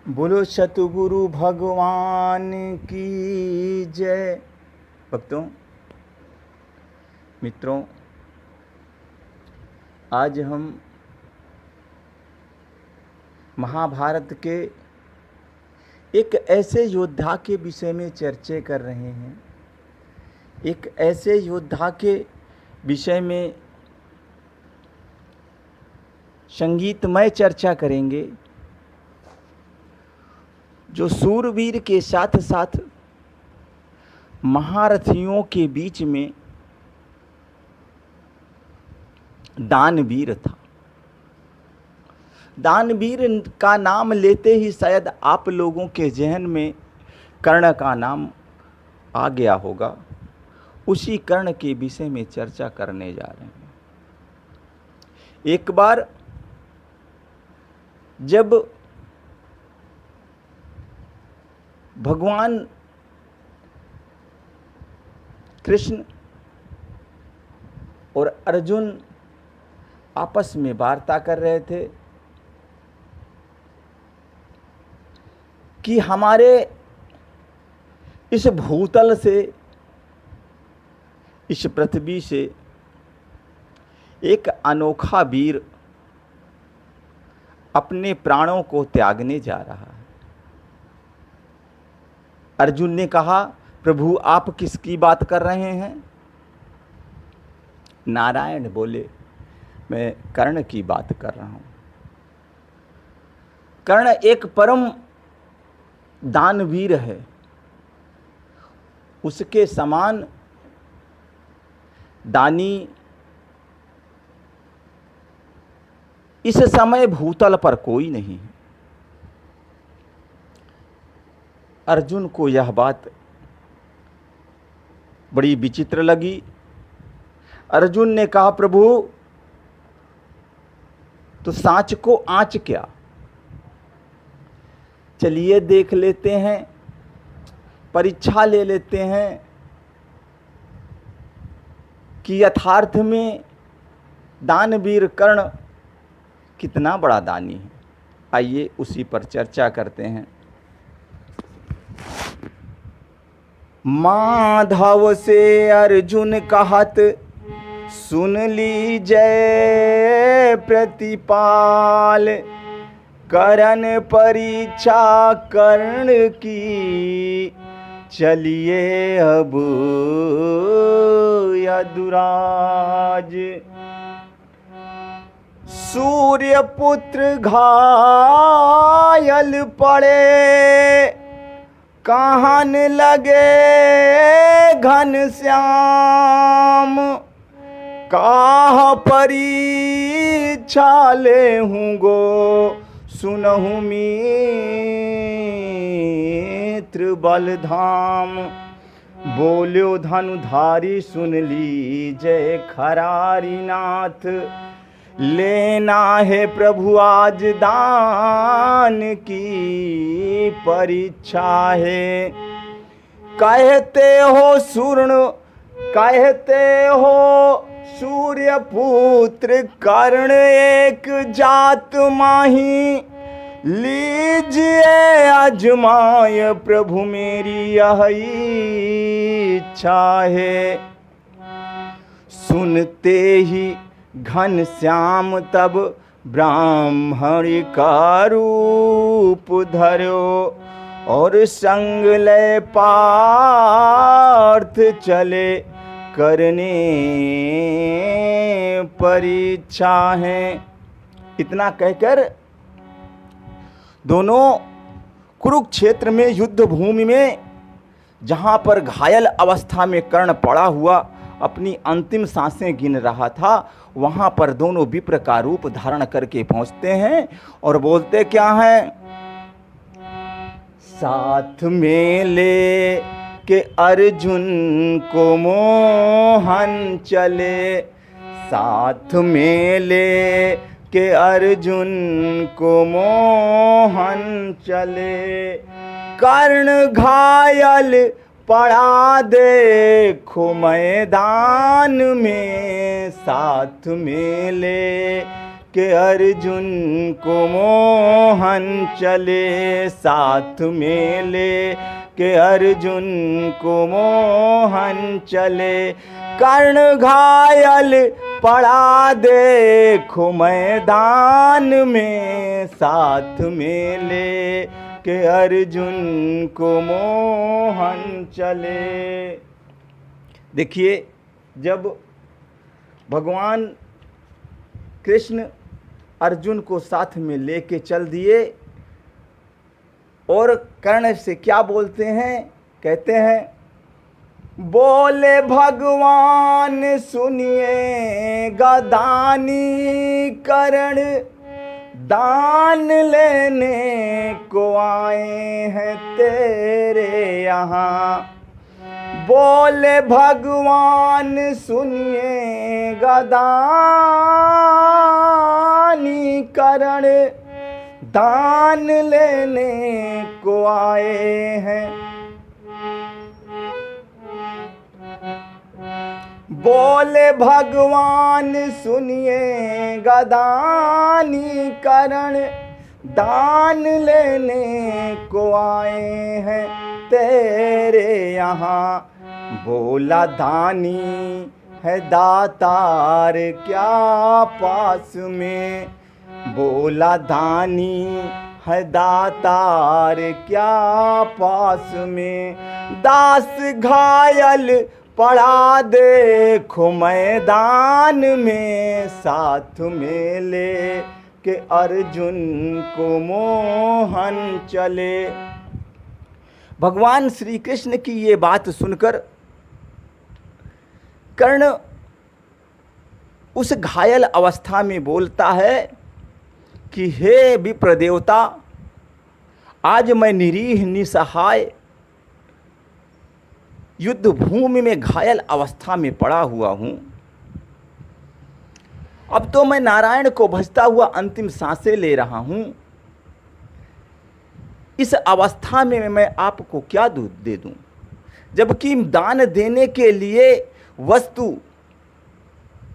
बोलो सतगुरु भगवान की जय। भक्तों, मित्रों, आज हम महाभारत के एक ऐसे योद्धा के विषय में चर्चा कर रहे हैं। एक ऐसे योद्धा के विषय में संगीतमय चर्चा करेंगे जो सूरवीर के साथ साथ महारथियों के बीच में दानवीर था। दानवीर का नाम लेते ही शायद आप लोगों के जहन में कर्ण का नाम आ गया होगा। उसी कर्ण के विषय में चर्चा करने जा रहे हैं। एक बार जब भगवान कृष्ण और अर्जुन आपस में वार्ता कर रहे थे कि हमारे इस भूतल से, इस पृथ्वी से एक अनोखा वीर अपने प्राणों को त्यागने जा रहा है। अर्जुन ने कहा, प्रभु आप किसकी बात कर रहे हैं? नारायण बोले, मैं कर्ण की बात कर रहा हूं। कर्ण एक परम दानवीर है। उसके समान दानी इस समय भूतल पर कोई नहीं है। अर्जुन को यह बात बड़ी विचित्र लगी। अर्जुन ने कहा, प्रभु तो सांच को आंच क्या? चलिए देख लेते हैं, परीक्षा ले लेते हैं कि यथार्थ में दानवीर कर्ण कितना बड़ा दानी है। आइए उसी पर चर्चा करते हैं। माधव से अर्जुन कहत, सुन लीजय प्रतिपाल, करन परीक्षा कर्ण की, चलिए अब यदुराज। सूर्य पुत्र घायल पड़े, कहन लगे घन श्याम, काह परीक्षा लेहूँ गो, सुनहु मित्र बलधाम। बोल्यो धनुधारी, सुन लीजय खरारी नाथ, लेना है प्रभु आज दान की परीक्षा है। कहते हो सूर्य पुत्र कर्ण एक जात माही, लीजिए आजमाय प्रभु मेरी यह इच्छा है। सुनते ही घन श्याम तब ब्राह्मण का रूप धरो, और संग ले पार्थ चले करने परीक्षा है। इतना कहकर दोनों कुरुक्षेत्र में युद्ध भूमि में, जहां पर घायल अवस्था में कर्ण पड़ा हुआ अपनी अंतिम सांसें गिन रहा था, वहां पर दोनों विप्र का रूप धारण करके पहुंचते हैं और बोलते क्या हैं? साथ में ले के अर्जुन को मोहन चले, साथ में ले के अर्जुन को मोहन चले। कर्ण घायल पड़ा देखो मैदान में, साथ में ले के अर्जुन को मोहन चले, साथ में ले के अर्जुन को मोहन चले। कर्ण घायल पड़ा देखो मैदान में, साथ में ले के अर्जुन को मोहन चले। देखिए, जब भगवान कृष्ण अर्जुन को साथ में लेके चल दिए और कर्ण से क्या बोलते हैं, कहते हैं, बोले भगवान सुनिए गदानी, कर्ण दान लेने को आए हैं तेरे यहाँ। बोले भगवान सुनिए गदानी, कर्ण दान लेने को आए हैं। बोले भगवान सुनिए गदानी, कर्ण दान लेने को आए हैं तेरे यहाँ। बोला दानी है दातार क्या पास में, बोला दानी है दातार क्या पास में। दास घायल पड़ा देखो मैदान में, साथ में ले के अर्जुन को मोहन चले। भगवान श्री कृष्ण की ये बात सुनकर कर्ण उस घायल अवस्था में बोलता है कि हे विप्र देवता, आज मैं निरीह निसहाय युद्ध भूमि में घायल अवस्था में पड़ा हुआ हूं। अब तो मैं नारायण को भजता हुआ अंतिम सांसें ले रहा हूं। इस अवस्था में मैं आपको क्या दूध दे दूं, जबकि दान देने के लिए वस्तु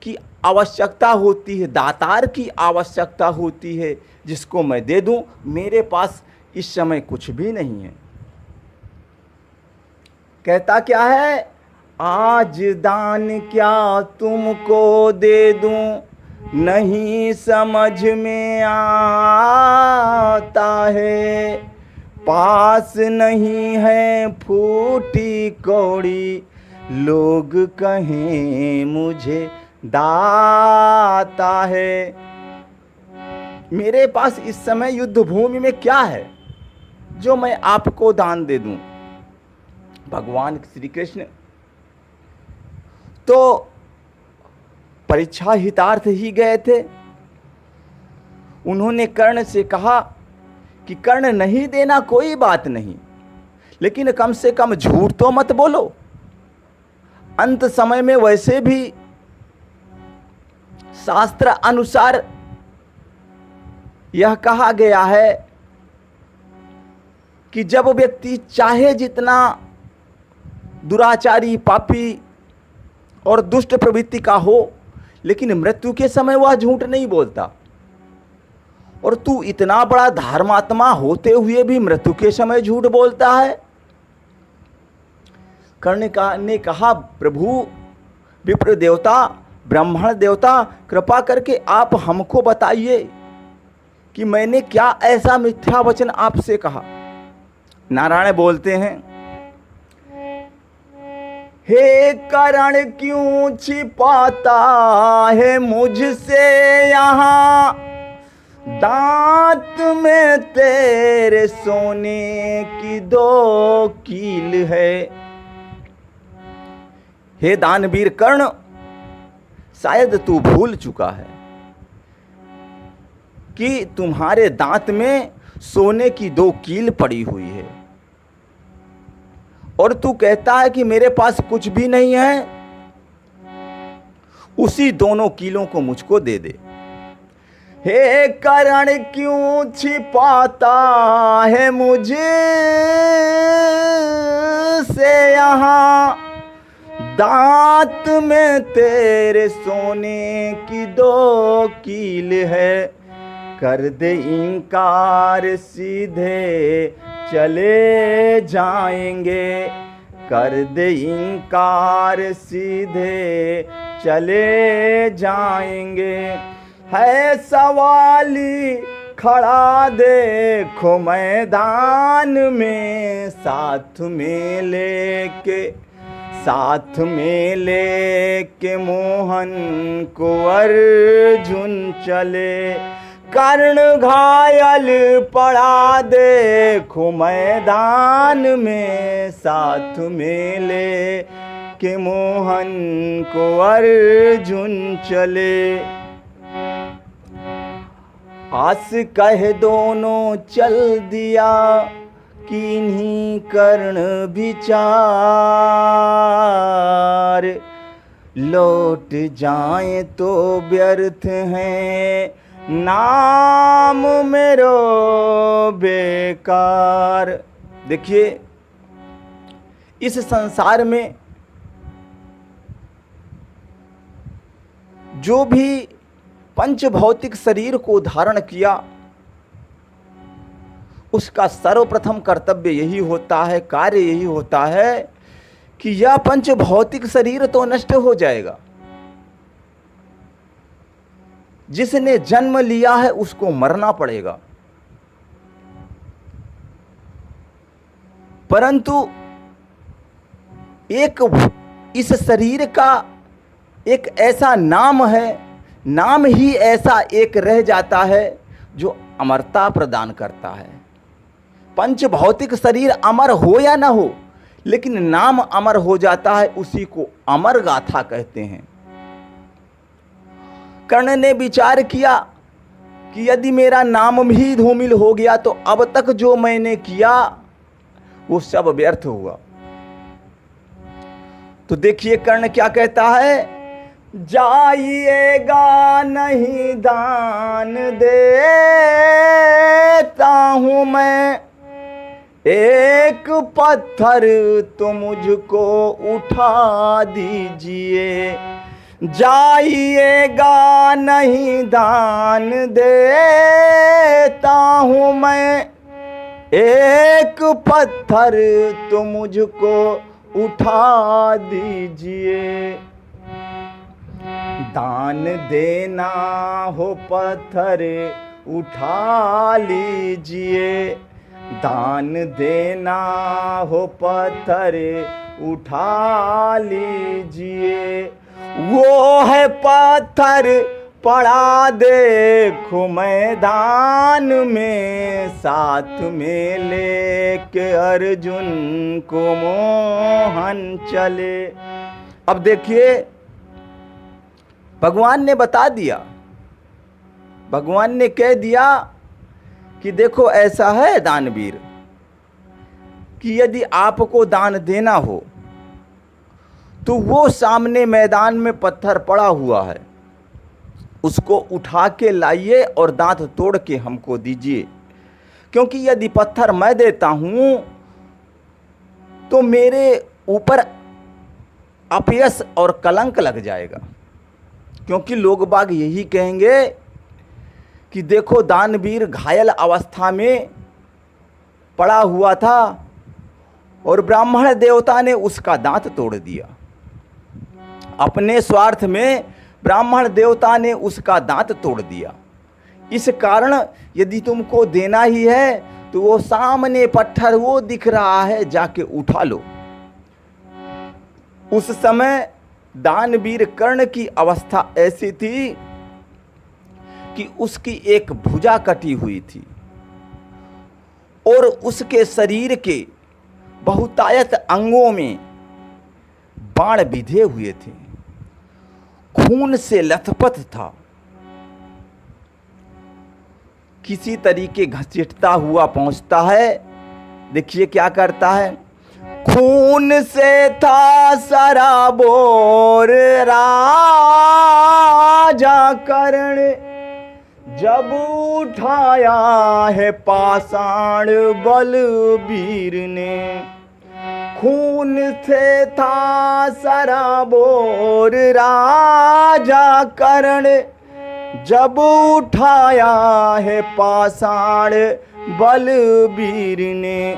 की आवश्यकता होती है, दातार की आवश्यकता होती है, जिसको मैं दे दूं। मेरे पास इस समय कुछ भी नहीं है। कहता क्या है, आज दान क्या तुमको दे दूं, नहीं समझ में आता है। पास नहीं है फूटी कौड़ी, लोग कहें मुझे दाता है। मेरे पास इस समय युद्ध भूमि में क्या है जो मैं आपको दान दे दूं। भगवान श्री कृष्ण तो परीक्षा हितार्थ ही गए थे। उन्होंने कर्ण से कहा कि कर्ण नहीं देना कोई बात नहीं, लेकिन कम से कम झूठ तो मत बोलो। अंत समय में वैसे भी शास्त्र अनुसार यह कहा गया है कि जब व्यक्ति चाहे जितना दुराचारी, पापी और दुष्ट प्रवृत्ति का हो, लेकिन मृत्यु के समय वह झूठ नहीं बोलता। और तू इतना बड़ा धर्मात्मा होते हुए भी मृत्यु के समय झूठ बोलता है। कर्ण ने कहा, प्रभु विप्र देवता, ब्राह्मण देवता, कृपा करके आप हमको बताइए कि मैंने क्या ऐसा मिथ्या वचन आपसे कहा। नारायण बोलते हैं, हे कर्ण क्यों छिपाता है मुझसे यहाँ, दांत में तेरे सोने की 2 कील है। हे दानवीर कर्ण, शायद तू भूल चुका है कि तुम्हारे दांत में सोने की 2 कील पड़ी हुई है, और तू कहता है कि मेरे पास कुछ भी नहीं है। उसी दोनों कीलों को मुझको दे दे। हे कर्ण क्यों छिपाता है मुझे से यहाँ, दांत में तेरे सोने की दो कील है, कर दे इनकार सीधे चले जाएंगे, कर दे इनकार सीधे चले जाएंगे। है सवाली खड़ा देखो मैदान में, साथ में लेके मोहन को अर्जुन चले। कर्ण घायल पड़ा देखो मैदान में, साथ में लेके मोहन को अर्जुन चले। आस कहे दोनों चल दिया, किन्हीं कर्ण विचार, लौट जाए तो व्यर्थ है नाम मेरो बेकार। देखिए, इस संसार में जो भी पंच भौतिक शरीर को धारण किया, उसका सर्वप्रथम कर्तव्य यही होता है, कार्य यही होता है कि यह पंच भौतिक शरीर तो नष्ट हो जाएगा। जिसने जन्म लिया है उसको मरना पड़ेगा, परंतु एक इस शरीर का एक ऐसा नाम है, नाम ही ऐसा एक रह जाता है जो अमरता प्रदान करता है। पंच भौतिक शरीर अमर हो या ना हो, लेकिन नाम अमर हो जाता है, उसी को अमर गाथा कहते हैं। कर्ण ने विचार किया कि यदि मेरा नाम भी धूमिल हो गया तो अब तक जो मैंने किया वो सब व्यर्थ हुआ। तो देखिए कर्ण क्या कहता है, जाइएगा नहीं दान देता हूं मैं, एक पत्थर तो मुझको उठा दीजिए। जाइएगा नहीं दान देता हूं मैं, एक पत्थर तो मुझको उठा दीजिए। दान देना हो पत्थर उठा लीजिए, दान देना हो पत्थर उठा लीजिए। वो है पत्थर पड़ा देखो मैदान में, साथ में लेके अर्जुन को मोहन चले। अब देखिए, भगवान ने बता दिया, भगवान ने कह दिया कि देखो ऐसा है दानवीर कि यदि आपको दान देना हो तो वो सामने मैदान में पत्थर पड़ा हुआ है, उसको उठा के लाइए और दांत तोड़ के हमको दीजिए। क्योंकि यदि पत्थर मैं देता हूं तो मेरे ऊपर अपयश और कलंक लग जाएगा। क्योंकि लोग बाग यही कहेंगे कि देखो दानवीर घायल अवस्था में पड़ा हुआ था और ब्राह्मण देवता ने उसका दांत तोड़ दिया। अपने स्वार्थ में ब्राह्मण देवता ने उसका दांत तोड़ दिया। इस कारण यदि तुमको देना ही है तो वो सामने पत्थर वो दिख रहा है, जाके उठा लो। उस समय दानवीर कर्ण की अवस्था ऐसी थी कि उसकी एक भुजा कटी हुई थी और उसके शरीर के बहुतायत अंगों में बाण बिधे हुए थे, खून से लथपथ था। किसी तरीके घसीटता हुआ पहुंचता है, देखिए क्या करता है, खून से था सराबोर राजा कर्ण, जब उठाया है पाषाण बलबीर ने। खून से था सराबोर राजा कर्ण, जब उठाया है पाषाण बलबीर ने।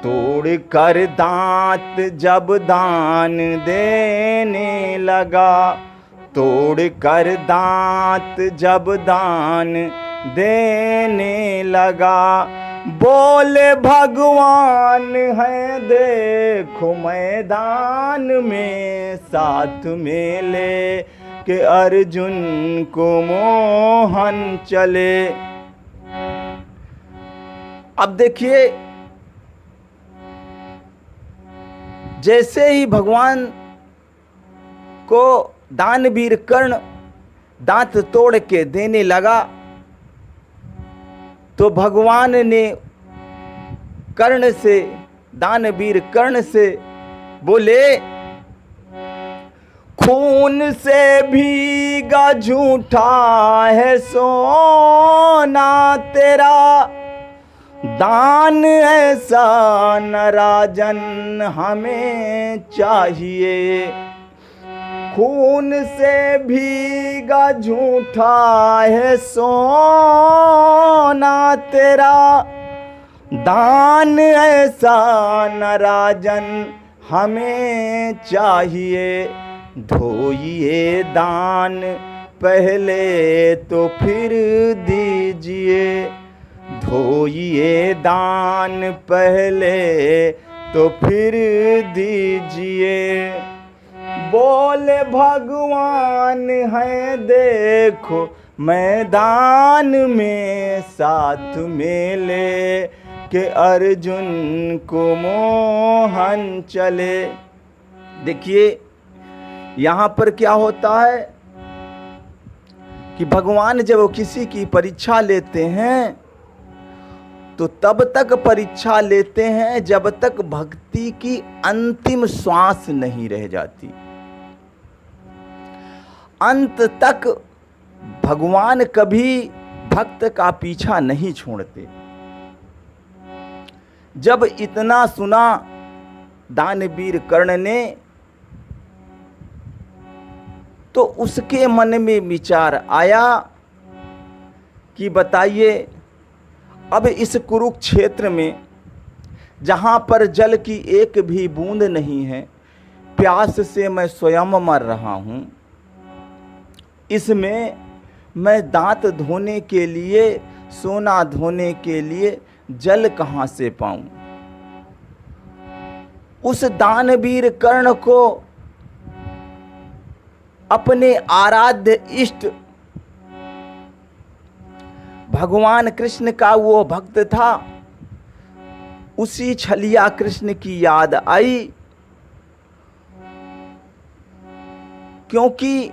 तोड़ कर दांत जब दान देने लगा, तोड़ कर दांत जब दान देने लगा। बोले भगवान है देखो मैदान में, साथ में ले के अर्जुन को मोहन चले। अब देखिए, जैसे ही भगवान को दानवीर कर्ण दांत तोड़ के देने लगा, तो भगवान ने कर्ण से, दानवीर कर्ण से बोले, खून से भीगा झूठा है सोना तेरा, दान ऐसा न राजन हमें चाहिए। खून से भीगा झूठा है सोना तेरा, दान ऐसा न राजन हमें चाहिए। धोइए दान पहले तो फिर दीजिए, धोइए दान पहले तो फिर दीजिए। बोले भगवान है देखो मैदान में, साथ में ले के अर्जुन को मोहन चले। देखिए यहाँ पर क्या होता है कि भगवान जब वो किसी की परीक्षा लेते हैं तो तब तक परीक्षा लेते हैं जब तक भक्ति की अंतिम श्वास नहीं रह जाती। अंत तक भगवान कभी भक्त का पीछा नहीं छोड़ते। जब इतना सुना दानवीर कर्ण ने, तो उसके मन में विचार आया कि बताइए, अब इस कुरुक्षेत्र में जहाँ पर जल की एक भी बूंद नहीं है, प्यास से मैं स्वयं मर रहा हूँ, इसमें मैं दांत धोने के लिए, सोना धोने के लिए जल कहाँ से पाऊँ। उस दानवीर कर्ण को अपने आराध्य इष्ट भगवान कृष्ण का वो भक्त था, उसी छलिया कृष्ण की याद आई, क्योंकि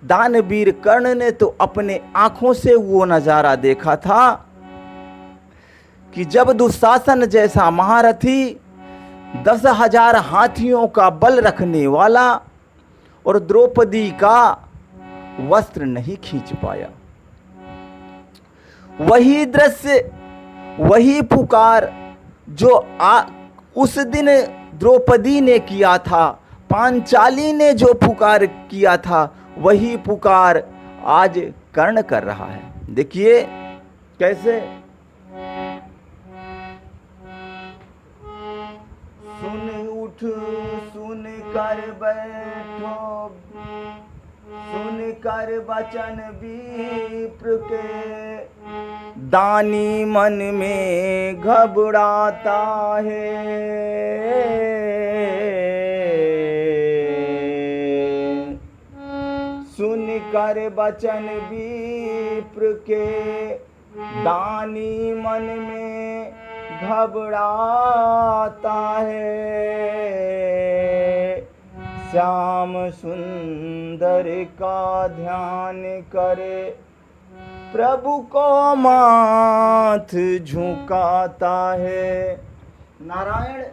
दानवीर कर्ण ने तो अपने आंखों से वो नजारा देखा था कि जब दुशासन जैसा महारथी 10,000 हाथियों का बल रखने वाला और द्रौपदी का वस्त्र नहीं खींच पाया। वही दृश्य, वही पुकार जो उस दिन द्रौपदी ने किया था, पांचाली ने जो पुकार किया था, वही पुकार आज कर्ण कर रहा है। देखिए कैसे, सुन उठ सुन कर बैठो, सुन कर वचन विप्र के, दानी मन में घबराता है। सुन कर वचन विप्र के, दानी मन में घबराता है। श्याम सुंदर का ध्यान करे, प्रभु को माथ झुकाता है। नारायण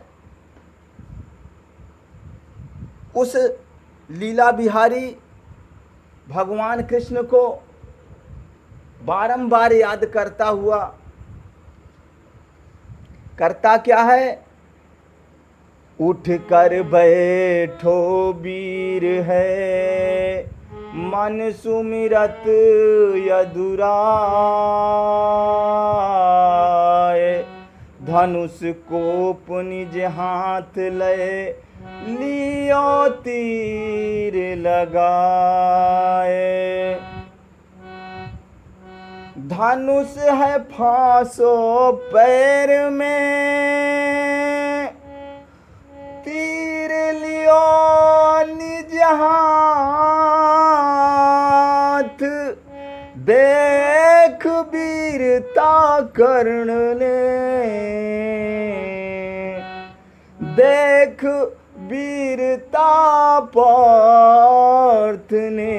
उस लीला बिहारी भगवान कृष्ण को बारंबार याद करता हुआ, करता क्या है उठ कर बैठो वीर है, मन सुमिरत यदुराय। धनुष कोप निज हाथ ले, लियो तीर लगाए। धनुष है फांसो पैर में, तीर लियो निज हाथ। देख वीरता कर्ण ने, देख वीरता पार्थ ने,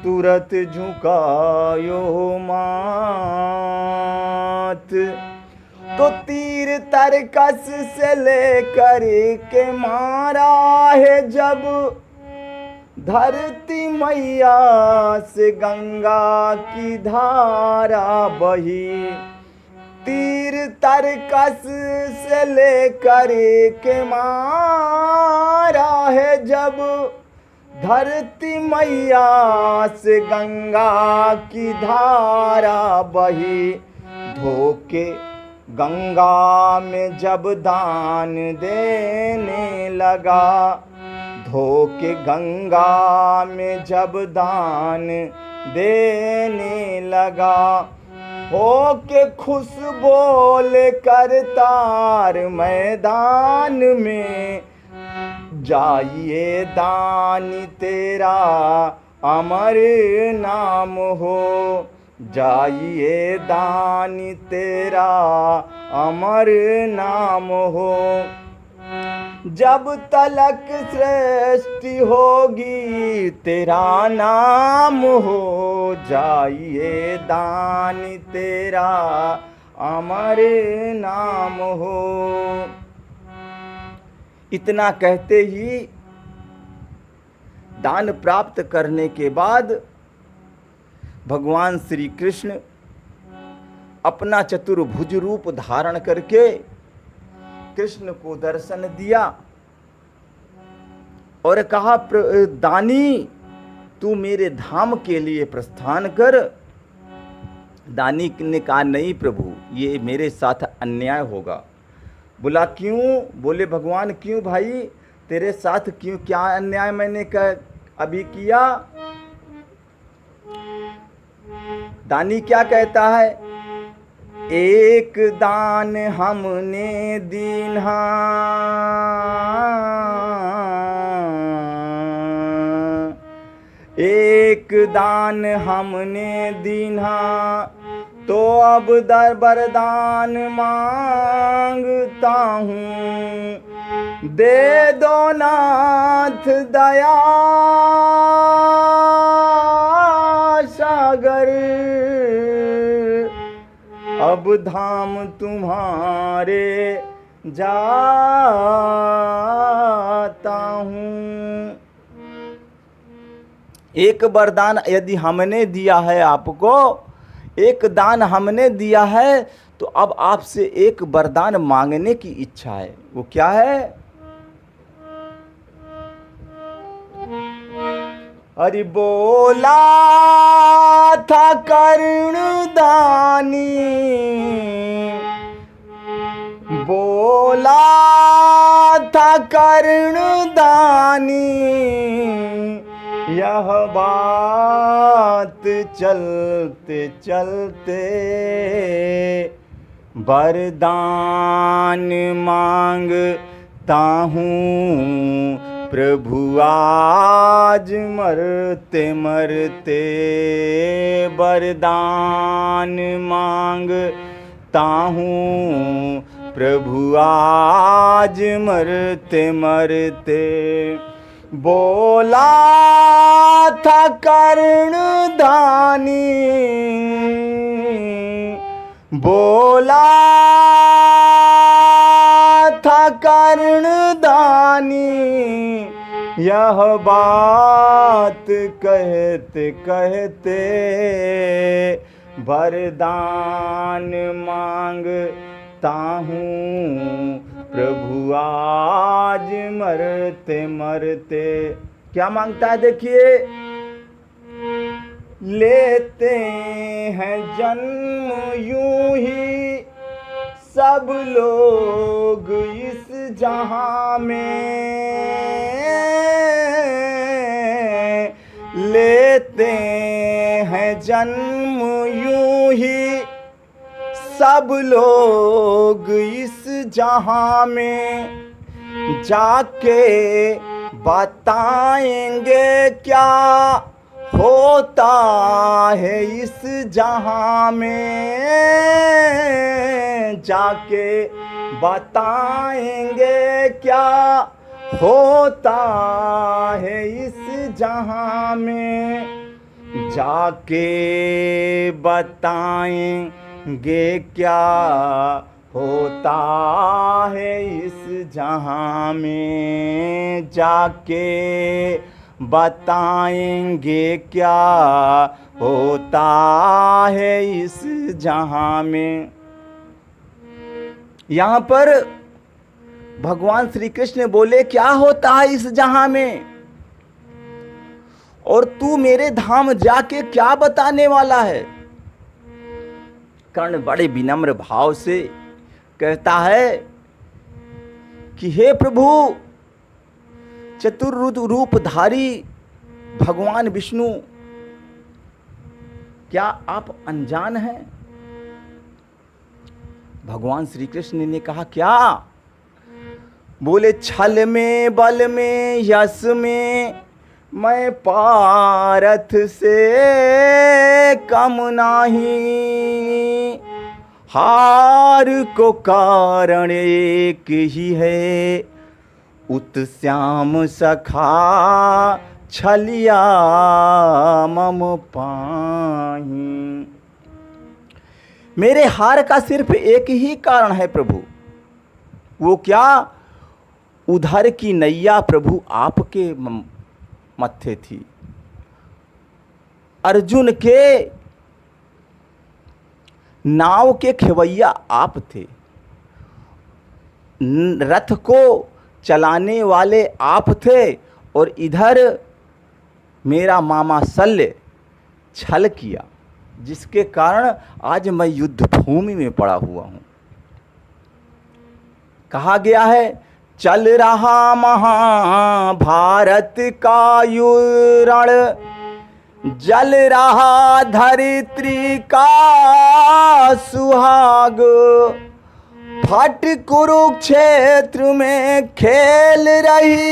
तुरत झुकायो माथ। तो तीर तरकस से लेकर के मारा है जब, धरती मैया से गंगा की धारा बही। तीर तरकस से लेकर के मारा है जब, धरती मैया से गंगा की धारा बही। धोके गंगा में जब दान देने लगा, धोके गंगा में जब दान देने लगा। होके खुश बोल कर तार मैदान में, जाइए दानी तेरा अमर नाम हो, जाइए दानी तेरा अमर नाम हो। जब तलक सृष्टि होगी तेरा नाम हो, जाइए दानी तेरा अमर नाम हो। इतना कहते ही दान प्राप्त करने के बाद भगवान श्री कृष्ण अपना चतुर्भुज रूप धारण करके कृष्ण को दर्शन दिया और कहा, दानी तू मेरे धाम के लिए प्रस्थान कर। दानी ने कहा, नहीं प्रभु, ये मेरे साथ अन्याय होगा। बोला क्यों? बोले भगवान क्यों भाई, तेरे साथ क्यों, क्या अन्याय मैंने अभी किया? दानी क्या कहता है, एक दान हमने दीन्हा, एक दान हमने दीन्हा, तो अब दर वरदान मांगता हूँ। दे दो नाथ दया सागर, अब धाम तुम्हारे जाता हूँ। एक वरदान यदि हमने दिया है आपको, एक दान हमने दिया है, तो अब आपसे एक वरदान मांगने की इच्छा है। वो क्या है? अरे बोला था कर्णदानी, बोला था कर्णदानी, यह बात चलते चलते वरदान मांगता हूँ प्रभु आज मरते मरते, वरदान मांगता हूँ प्रभु आज मरते मरते। बोला था कर्णदानी, बोला था कर्णदानी, यह बात कहते कहते वरदान मांगता हूँ प्रभु आज मरते मरते क्या मांगता है देखिए, लेते हैं जन्म यूं ही सब लोग इस जहां में, लेते हैं जन्म यूं ही सब लोग इस जहां में, जाके बताएंगे क्या होता है इस जहां में, जाके बताएंगे क्या होता है इस जहां में, जाके बताएंगे क्या होता है इस जहां में, जाके बताएंगे क्या होता है इस जहां में। यहाँ पर भगवान श्री कृष्ण बोले क्या होता है इस जहां में, और तू मेरे धाम जाके क्या बताने वाला है। कर्ण बड़े विनम्र भाव से कहता है कि हे प्रभु, चतुर्रूपधारी भगवान विष्णु, क्या आप अनजान हैं। भगवान श्री कृष्ण ने कहा क्या। बोले छल में बल में यश में मैं पारथ से कम नहीं, हार को कारण एक ही है उत्श्याम सखा छलिया मम पाही। मेरे हार का सिर्फ एक ही कारण है प्रभु, वो क्या, उधर की नैया प्रभु आपके मत्थे थी, अर्जुन के नाव के खेवैया आप थे, रथ को चलाने वाले आप थे, और इधर मेरा मामा शल्य छल किया, जिसके कारण आज मैं युद्ध भूमि में पड़ा हुआ हूं। कहा गया है चल रहा महाभारत का युरण, जल रहा धरित्री का सुहाग, फट कुरुक्षेत्र में खेल रही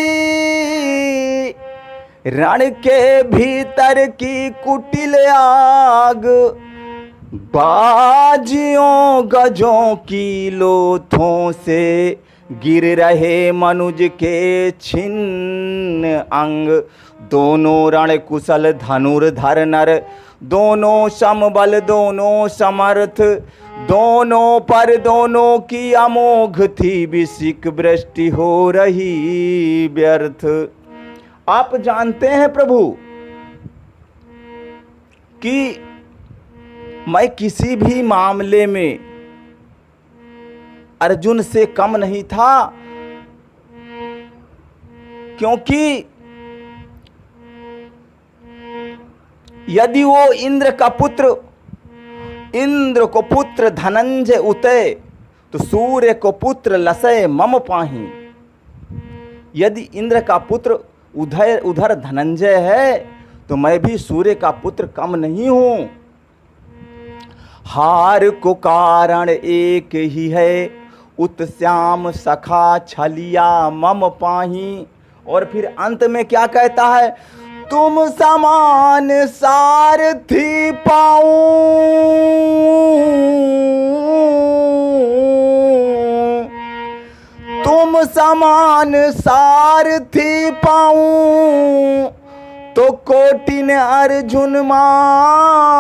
रण के भीतर की कुटिल आग, बाजियों गजों की लोथों से गिर रहे मनुज के छिन्न अंग, दोनों रण कुशल धनुर्धर नर, दोनों समबल दोनों समर्थ, दोनों पर दोनों की अमोघ थी विशिक वृष्टि हो रही व्यर्थ। आप जानते हैं प्रभु कि मैं किसी भी मामले में अर्जुन से कम नहीं था, क्योंकि यदि वो इंद्र को पुत्र धनंजय उतय तो सूर्य को पुत्र लसय मम पाही। यदि इंद्र का पुत्र उधर धनंजय है तो मैं भी सूर्य का पुत्र कम नहीं हूं। हार को कारण एक ही है उत्श्याम सखा छलिया मम पाही। और फिर अंत में क्या कहता है, तुम समान सारथी पाऊं, तुम समान सारथी पाऊं तो कोटिन अर्जुन मार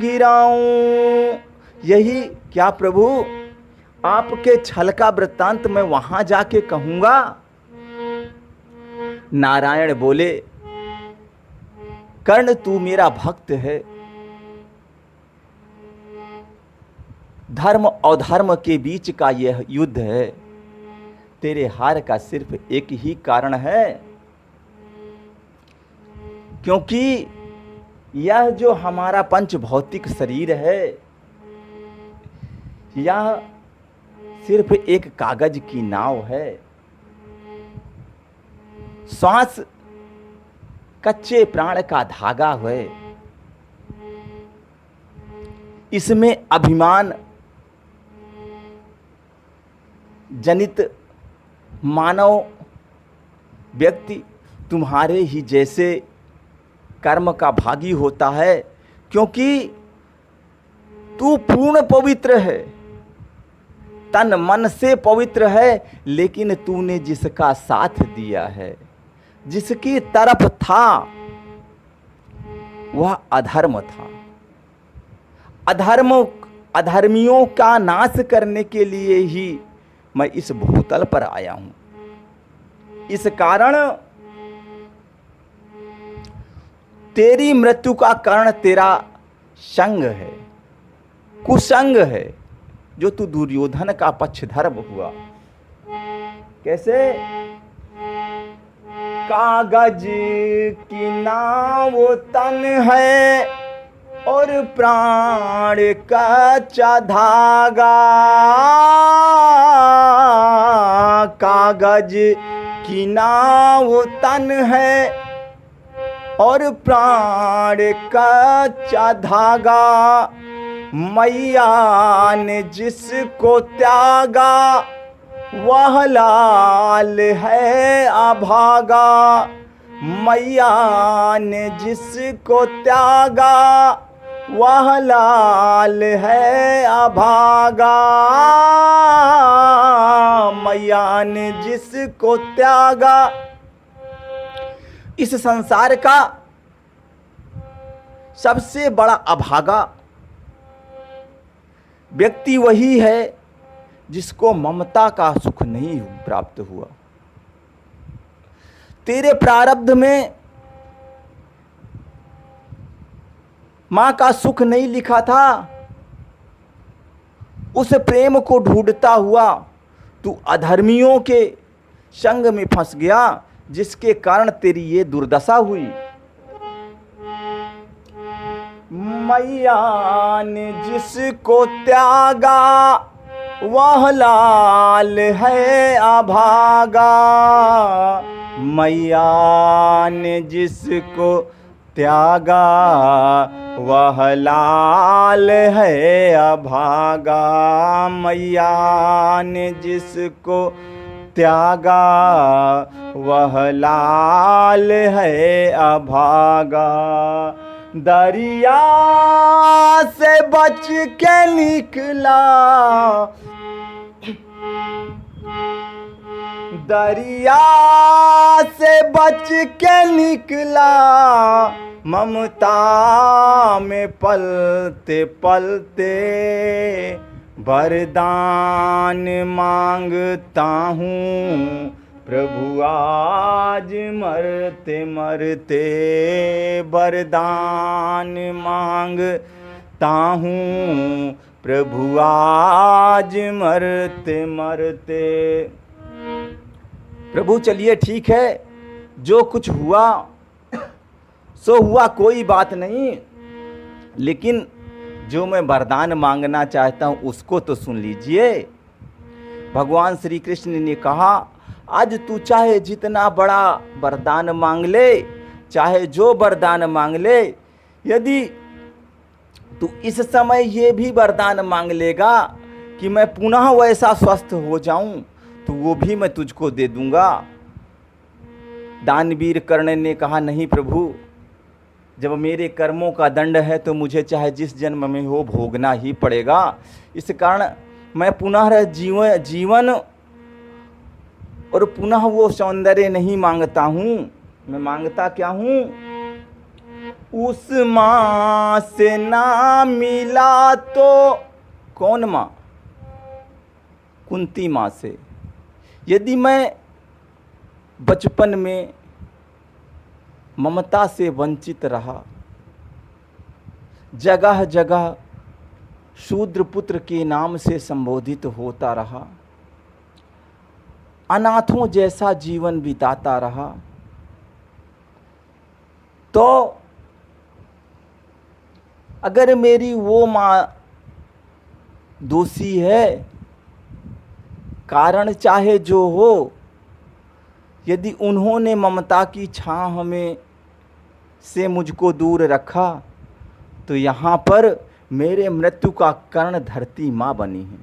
गिराऊं। यही क्या प्रभु, आपके छल का वृत्तांत मैं वहां जाके कहूंगा। नारायण बोले, कर्ण तू मेरा भक्त है, धर्म और धर्म के बीच का यह युद्ध है। तेरे हार का सिर्फ एक ही कारण है, क्योंकि यह जो हमारा पंच भौतिक शरीर है, यह सिर्फ एक कागज की नाव है। श्वास कच्चे प्राण का धागा है। इसमें अभिमान जनित मानव व्यक्ति तुम्हारे ही जैसे कर्म का भागी होता है, क्योंकि तू पूर्ण पवित्र है, तन मन से पवित्र है, लेकिन तूने जिसका साथ दिया है, जिसकी तरफ था, वह अधर्म था। अधर्मियों का नाश करने के लिए ही मैं इस भूतल पर आया हूं। इस कारण तेरी मृत्यु का कारण तेरा संग है, कुसंग है, जो तू दुर्योधन का पक्षधर हुआ। कैसे? कागज की नाव तन है और प्राण कच्चा धागा। कागज की नाव तन है और प्राण कच्चा धागा। मैया ने जिसको त्यागा, वह लाल है अभागा। मैया ने जिसको त्यागा, वह लाल है अभागा। मैया ने जिसको त्यागा। इस संसार का सबसे बड़ा अभागा व्यक्ति वही है जिसको ममता का सुख नहीं प्राप्त हुआ। तेरे प्रारब्ध में मां का सुख नहीं लिखा था। उस प्रेम को ढूंढता हुआ तू अधर्मियों के संग में फंस गया, जिसके कारण तेरी ये दुर्दशा हुई। मैया ने जिसको त्यागा, वह लाल है अभागा। मैया ने जिसको त्यागा, वह लाल है अभागा। मैया ने जिसको त्यागा, वह लाल है अभागा। दरिया से बच के निकला, दरिया से बच के निकला। ममता में पलते पलते वरदान मांगता हूँ प्रभु, आज मरते मरते वरदान मांगता हूँ प्रभु, आज मरते मरते। प्रभु चलिए ठीक है, जो कुछ हुआ सो हुआ, कोई बात नहीं, लेकिन जो मैं वरदान मांगना चाहता हूँ उसको तो सुन लीजिए। भगवान श्री कृष्ण ने कहा, आज तू चाहे जितना बड़ा वरदान मांग ले, चाहे जो वरदान मांग ले, यदि तू इस समय ये भी वरदान मांग लेगा कि मैं पुनः वैसा स्वस्थ हो जाऊं, तो वो भी मैं तुझको दे दूंगा। दानवीर कर्ण ने कहा, नहीं प्रभु, जब मेरे कर्मों का दंड है तो मुझे चाहे जिस जन्म में हो भोगना ही पड़ेगा। इस कारण मैं पुनः जीवन और पुनः वो सौंदर्य नहीं मांगता हूँ। मैं मांगता क्या हूँ? उस माँ से ना मिला तो कौन माँ? कुंती माँ से। यदि मैं बचपन में ममता से वंचित रहा, जगह जगह शूद्र पुत्र के नाम से संबोधित होता रहा, अनाथों जैसा जीवन बिताता रहा। तो अगर मेरी वो माँ दोषी है, कारण चाहे जो हो, यदि उन्होंने ममता की छाँव में से मुझको दूर रखा, तो यहाँ पर मेरे मृत्यु का कारण धरती माँ बनी है।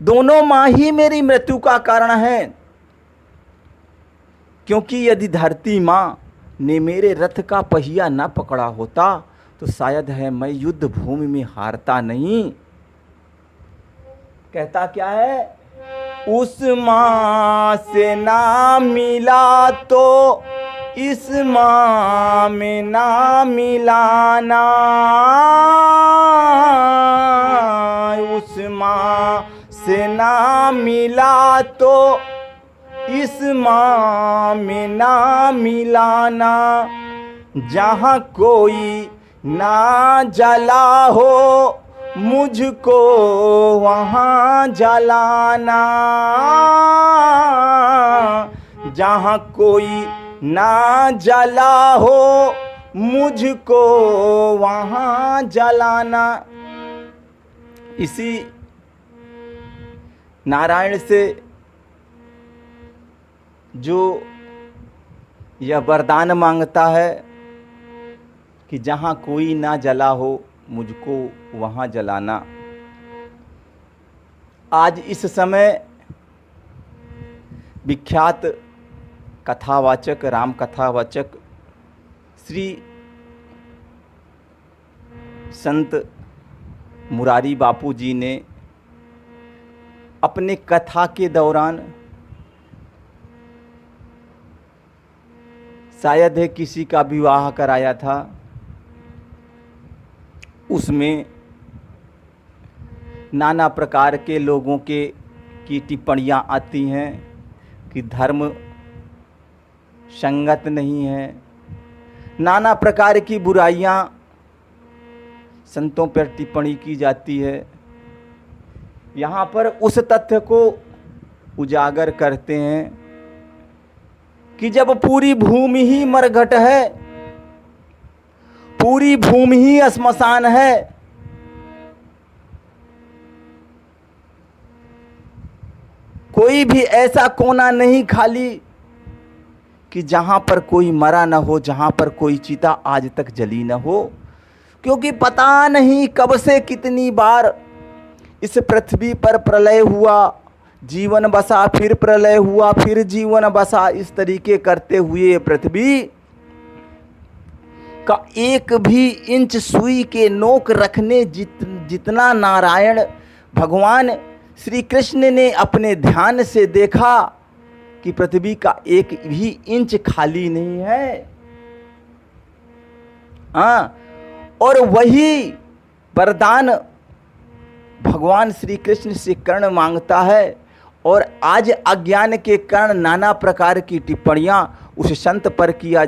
दोनों माँ ही मेरी मृत्यु का कारण है, क्योंकि यदि धरती माँ ने मेरे रथ का पहिया न पकड़ा होता तो शायद है मैं युद्ध भूमि में हारता नहीं। कहता क्या है, उस माँ से ना मिला तो इस माँ में ना मिलाना, उस माँ से ना मिला तो इस माँ में ना मिलाना। जहाँ कोई ना जला हो मुझको वहाँ जलाना, जहाँ कोई ना जला हो मुझको वहाँ जलाना। इसी नारायण से जो यह वरदान मांगता है कि जहाँ कोई ना जला हो मुझको वहाँ जलाना। आज इस समय विख्यात कथावाचक, राम कथावाचक श्री संत मुरारी बापू जी ने अपने कथा के दौरान शायद है किसी का विवाह कराया था। उसमें नाना प्रकार के लोगों की टिप्पणियाँ आती हैं कि धर्म संगत नहीं है, नाना प्रकार की बुराइयाँ संतों पर टिप्पणी की जाती है। यहाँ पर उस तथ्य को उजागर करते हैं कि जब पूरी भूमि ही मरघट है, पूरी भूमि ही श्मशान है, कोई भी ऐसा कोना नहीं खाली कि जहां पर कोई मरा न हो, जहां पर कोई चिता आज तक जली न हो। क्योंकि पता नहीं कब से कितनी बार इस पृथ्वी पर प्रलय हुआ, जीवन बसा, फिर प्रलय हुआ, फिर जीवन बसा। इस तरीके करते हुए पृथ्वी का एक भी इंच सुई के नोक रखने जितना नारायण भगवान श्री कृष्ण ने अपने ध्यान से देखा कि पृथ्वी का एक भी इंच खाली नहीं है। और वही वरदान भगवान श्री कृष्ण से कर्ण मांगता है। और आज अज्ञान के कारण नाना प्रकार की टिप्पणियाँ उस संत पर किया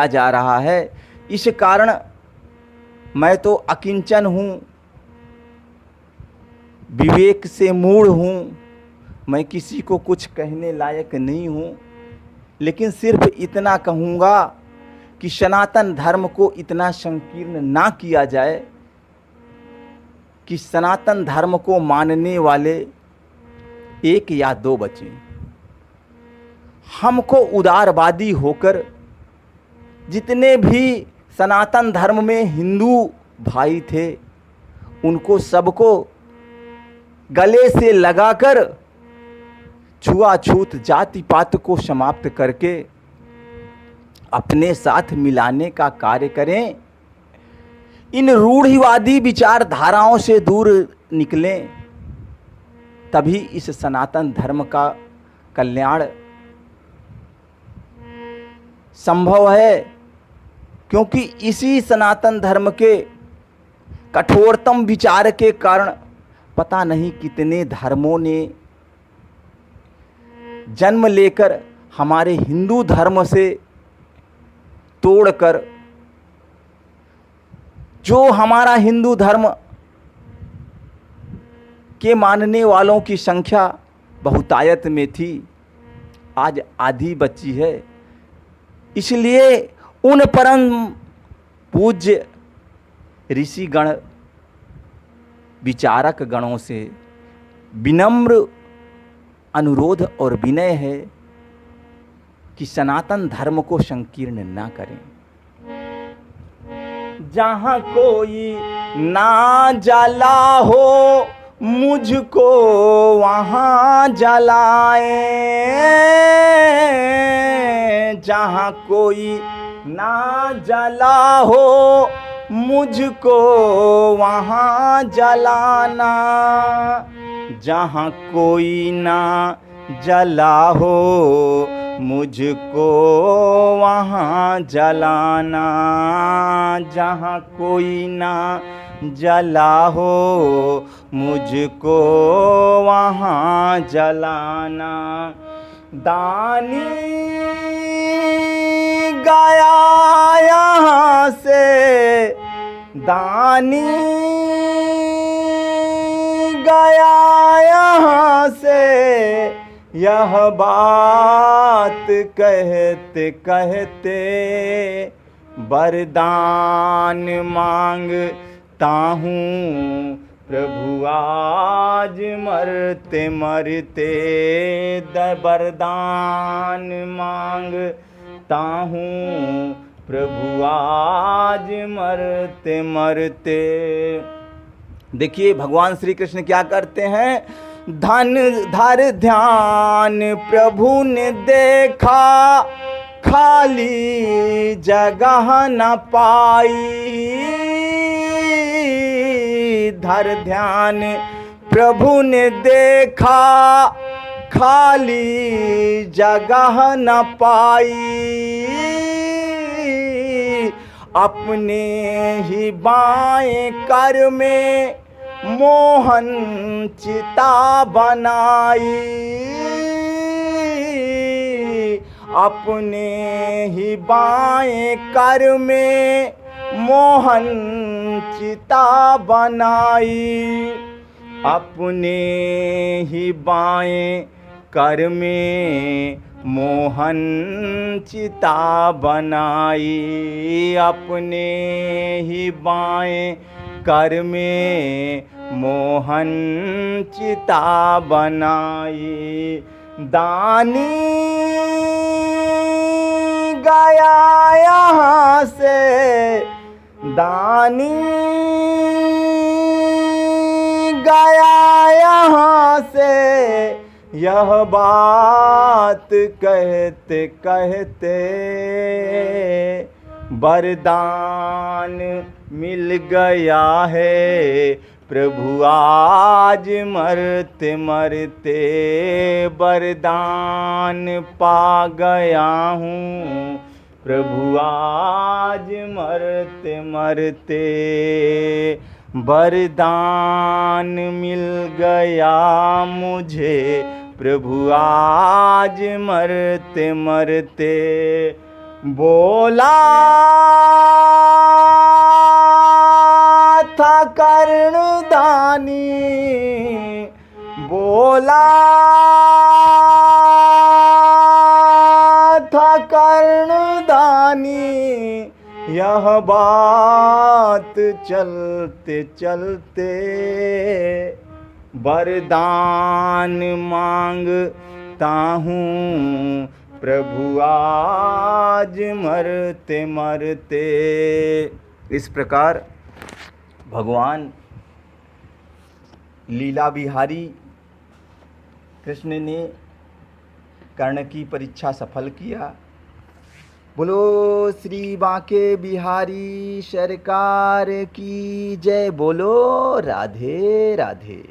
जा रहा है। इस कारण मैं तो अकिंचन हूँ, विवेक से मूढ़ हूँ, मैं किसी को कुछ कहने लायक नहीं हूँ। लेकिन सिर्फ इतना कहूँगा कि सनातन धर्म को इतना संकीर्ण ना किया जाए कि सनातन धर्म को मानने वाले एक या दो बचे। हमको उदारवादी होकर जितने भी सनातन धर्म में हिंदू भाई थे उनको सबको गले से लगाकर छुआछूत जाति पात को समाप्त करके अपने साथ मिलाने का कार्य करें। इन रूढ़िवादी विचारधाराओं से दूर निकलें, तभी इस सनातन धर्म का कल्याण संभव है। क्योंकि इसी सनातन धर्म के कठोरतम विचार के कारण पता नहीं कितने धर्मों ने जन्म लेकर हमारे हिंदू धर्म से तोड़कर जो हमारा हिंदू धर्म के मानने वालों की संख्या बहुतायत में थी, आज आधी बची है। इसलिए उन परम पूज्य ऋषिगण विचारक गणों से विनम्र अनुरोध और विनय है कि सनातन धर्म को संकीर्ण ना करें। जहाँ कोई ना जला हो मुझको वहाँ जलाए, जहाँ कोई ना जला हो मुझको वहाँ जलाना, जहाँ कोई ना जला हो मुझको वहाँ जलाना, जहाँ कोई ना जला हो मुझको वहाँ जलाना। दानी गया यहाँ से, दानी गया यहाँ से, यह बात कहते कहते वरदान मांगता हूँ प्रभु आज मरते मरते, वरदान मांगता हूँ प्रभु आज मरते मरते। देखिए भगवान श्री कृष्ण क्या करते हैं, धन धर ध्यान प्रभु ने देखा, खाली जगह न पाई। धर ध्यान प्रभु ने देखा, खाली जगह न पाई। अपने ही बाएं कर में मोहन चिता बनाई, अपने ही बाएं कर में मोहन चिता बनाई, अपने ही बाएं कर में मोहन चिता बनाई, अपने ही बाएं कर में मोहन चिता बनाई। दानी गया यहाँ से, दानी गया यहाँ से, यह बात कहते कहते वरदान मिल गया है प्रभु आज मरते मरते, वरदान पा गया हूँ प्रभु आज मरते मरते, वरदान मिल गया मुझे प्रभु आज मरते मरते। बोला था कर्णदानी, बोला था कर्णदानी, यह बात चलते चलते वरदान मांगता हूँ प्रभु आज मरते मरते। इस प्रकार भगवान लीला बिहारी कृष्ण ने कर्ण की परीक्षा सफल किया। बोलो श्री बांके बिहारी सरकार की जय, बोलो राधे राधे।